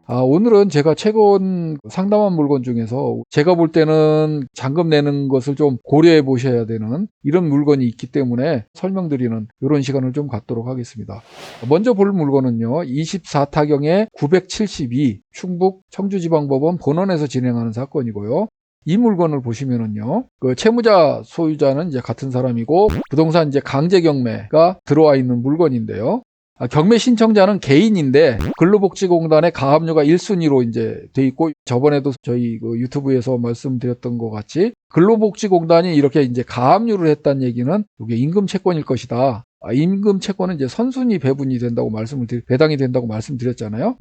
오늘은 제가 최근 상담한 물건 중에서 제가 볼 때는 잔금 내는 것을 좀 고려해 보셔야 되는 이런 물건이 있기 때문에 설명드리는 이런 시간을 좀 갖도록 하겠습니다. 먼저 볼 물건은요, 24타경의 972 충북 청주지방법원 본원에서 진행하는 사건이고요. 이 물건을 보시면은요, 그 채무자 소유자는 이제 같은 사람이고 부동산 이제 강제 경매가 들어와 있는 물건인데요. 경매 신청자는 개인인데 근로복지공단의 가압류가 1순위로 이제 돼 있고, 저번에도 저희 그 유튜브에서 말씀드렸던 것 같이 근로복지공단이 이렇게 이제 가압류를 했다는 얘기는 이게 임금 채권일 것이다. 임금 채권은 이제 선순위 배분이 된다고 배당이 된다고 말씀드렸잖아요.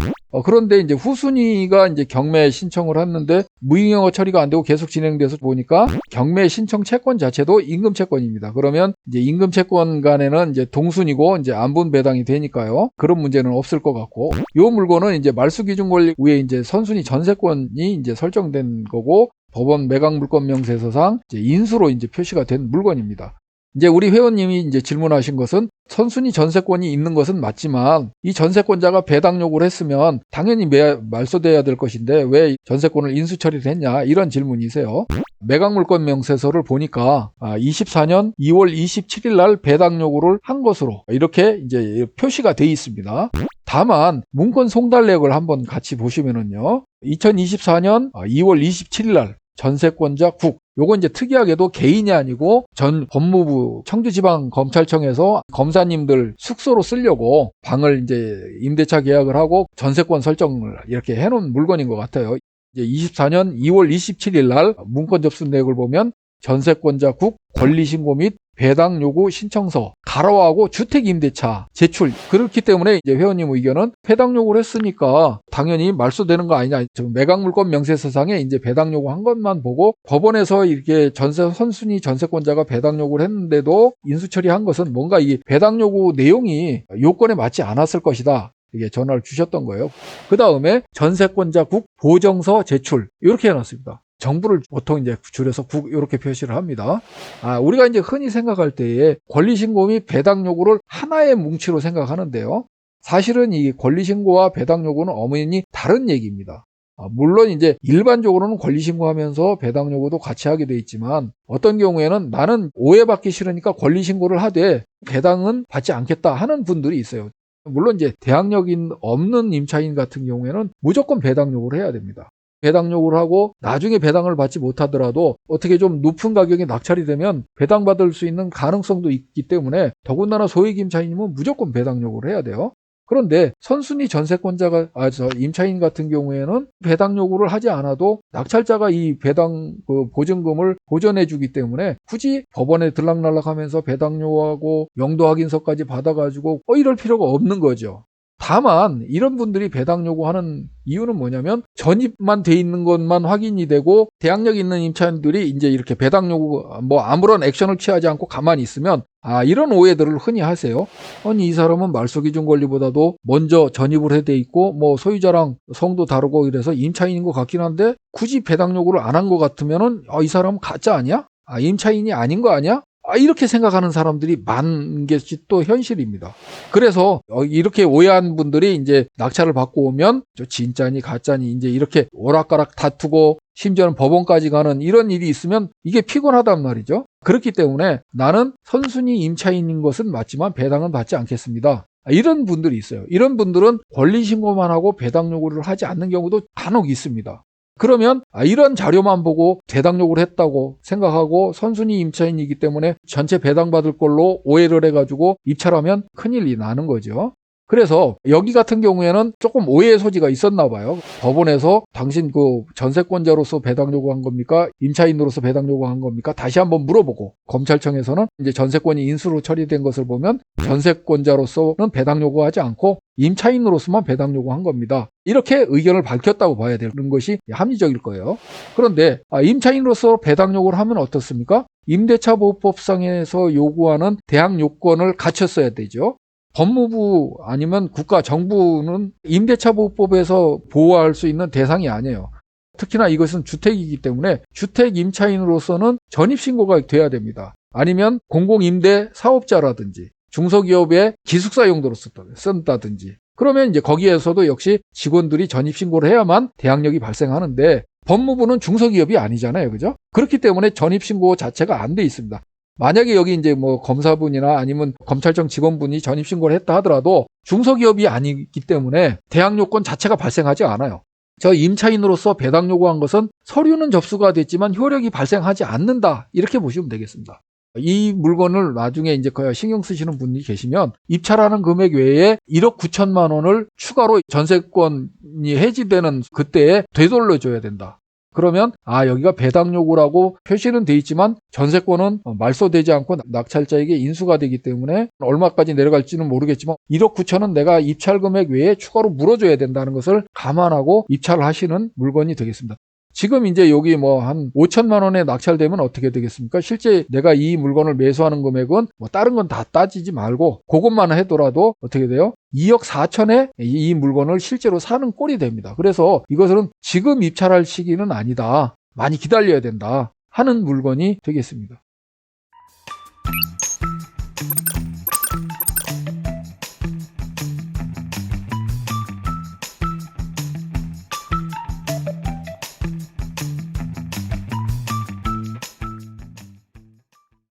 그런데 이제 후순위가 이제 경매 신청을 했는데 무인영어 처리가 안 되고 계속 진행돼서 보니까 경매 신청 채권 자체도 임금 채권입니다. 그러면 이제 임금 채권 간에는 이제 동순이고 이제 안분 배당이 되니까요. 그런 문제는 없을 것 같고, 이 물건은 이제 말소 기준 권리 위에 이제 선순위 전세권이 이제 설정된 거고, 법원 매각 물권 명세서상 이제 인수로 이제 표시가 된 물건입니다. 이제 우리 회원님이 이제 질문하신 것은 선순위 전세권이 있는 것은 맞지만 이 전세권자가 배당 요구를 했으면 당연히 말소돼야 될 것인데 왜 전세권을 인수 처리를 했냐, 이런 질문이세요. 매각물권 명세서를 보니까 24년 2월 27일 날 배당 요구를 한 것으로 이렇게 이제 표시가 돼 있습니다. 다만 문건 송달 내역을 한번 같이 보시면은요, 2024년 2월 27일 날 전세권자 국, 요거 이제 특이하게도 개인이 아니고 전 법무부 청주지방검찰청에서 검사님들 숙소로 쓰려고 방을 이제 임대차 계약을 하고 전세권 설정을 이렇게 해놓은 물건인 것 같아요. 이제 24년 2월 27일 날 문건 접수 내역을 보면 전세권자 국 권리신고 및 배당 요구 신청서 가로하고 주택임대차 제출. 그렇기 때문에 이제 회원님 의견은 배당 요구를 했으니까 당연히 말소되는 거 아니냐. 매각물권 명세서상에 이제 배당 요구한 것만 보고 법원에서 이렇게 선순위 전세권자가 배당 요구를 했는데도 인수 처리한 것은 뭔가 이 배당 요구 내용이 요건에 맞지 않았을 것이다. 이게 전화를 주셨던 거예요. 그 다음에 전세권자 국 보정서 제출, 이렇게 해놨습니다. 정부를 보통 이제 줄여서 국 이렇게 표시를 합니다. 우리가 이제 흔히 생각할 때에 권리신고 및 배당 요구를 하나의 뭉치로 생각하는데요. 사실은 이 권리신고와 배당 요구는 엄연히 다른 얘기입니다. 물론 이제 일반적으로는 권리신고하면서 배당 요구도 같이 하게 돼 있지만 어떤 경우에는 나는 오해받기 싫으니까 권리신고를 하되 배당은 받지 않겠다 하는 분들이 있어요. 물론 이제 대항력이 없는 임차인 같은 경우에는 무조건 배당 요구를 해야 됩니다. 배당 요구를 하고 나중에 배당을 받지 못하더라도 어떻게 좀 높은 가격에 낙찰이 되면 배당받을 수 있는 가능성도 있기 때문에 더군다나 소액 임차인이면 무조건 배당 요구를 해야 돼요. 그런데 선순위 전세권자가 임차인 같은 경우에는 배당 요구를 하지 않아도 낙찰자가 이 배당 보증금을 보전해 주기 때문에 굳이 법원에 들락날락하면서 배당 요구하고 영도 확인서까지 받아가지고 이럴 필요가 없는 거죠. 다만 이런 분들이 배당 요구하는 이유는 뭐냐면 전입만 돼 있는 것만 확인이 되고 대항력 있는 임차인들이 이제 이렇게 배당 요구 아무런 액션을 취하지 않고 가만히 있으면 이런 오해들을 흔히 하세요. 아니, 이 사람은 말소 기준 권리보다도 먼저 전입을 해 돼 있고 소유자랑 성도 다르고 이래서 임차인인 것 같긴 한데 굳이 배당 요구를 안 한 것 같으면은 이 사람은 가짜 아니야? 임차인이 아닌 거 아니야? 이렇게 생각하는 사람들이 많은 것이 또 현실입니다. 그래서 이렇게 오해한 분들이 이제 낙찰을 받고 오면 진짜니 가짜니 이제 이렇게 오락가락 다투고 심지어는 법원까지 가는 이런 일이 있으면 이게 피곤하단 말이죠. 그렇기 때문에 나는 선순위 임차인인 것은 맞지만 배당은 받지 않겠습니다. 이런 분들이 있어요. 이런 분들은 권리신고만 하고 배당 요구를 하지 않는 경우도 간혹 있습니다. 그러면 이런 자료만 보고 배당 요구를 했다고 생각하고 선순위 임차인이기 때문에 전체 배당받을 걸로 오해를 해가지고 입찰하면 큰일이 나는 거죠. 그래서 여기 같은 경우에는 조금 오해의 소지가 있었나 봐요. 법원에서 당신 그 전세권자로서 배당 요구한 겁니까? 임차인으로서 배당 요구한 겁니까? 다시 한번 물어보고, 검찰청에서는 이제 전세권이 인수로 처리된 것을 보면 전세권자로서는 배당 요구하지 않고 임차인으로서만 배당 요구한 겁니다. 이렇게 의견을 밝혔다고 봐야 되는 것이 합리적일 거예요. 그런데 임차인으로서 배당 요구를 하면 어떻습니까? 임대차보호법상에서 요구하는 대항 요건을 갖췄어야 되죠. 법무부 아니면 국가 정부는 임대차보호법에서 보호할 수 있는 대상이 아니에요. 특히나 이것은 주택이기 때문에 주택 임차인으로서는 전입신고가 돼야 됩니다. 아니면 공공임대 사업자라든지 중소기업의 기숙사 용도로 쓴다든지 그러면 이제 거기에서도 역시 직원들이 전입신고를 해야만 대항력이 발생하는데 법무부는 중소기업이 아니잖아요. 그죠? 그렇기 때문에 전입신고 자체가 안 돼 있습니다. 만약에 여기 이제 뭐 검사분이나 아니면 검찰청 직원분이 전입신고를 했다 하더라도 중소기업이 아니기 때문에 대항요건 자체가 발생하지 않아요. 저 임차인으로서 배당 요구한 것은 서류는 접수가 됐지만 효력이 발생하지 않는다. 이렇게 보시면 되겠습니다. 이 물건을 나중에 이제 신경 쓰시는 분이 계시면 입찰하는 금액 외에 1억 9천만 원을 추가로 전세권이 해지되는 그때에 되돌려줘야 된다. 그러면 여기가 배당 요구라고 표시는 돼 있지만 전세권은 말소되지 않고 낙찰자에게 인수가 되기 때문에 얼마까지 내려갈지는 모르겠지만 1억 9천은 내가 입찰 금액 외에 추가로 물어줘야 된다는 것을 감안하고 입찰을 하시는 물건이 되겠습니다. 지금 이제 여기 뭐 한 5천만 원에 낙찰되면 어떻게 되겠습니까? 실제 내가 이 물건을 매수하는 금액은 뭐 다른 건 다 따지지 말고 그것만 해더라도 어떻게 돼요? 2억 4천에 이 물건을 실제로 사는 꼴이 됩니다. 그래서 이것은 지금 입찰할 시기는 아니다. 많이 기다려야 된다 하는 물건이 되겠습니다.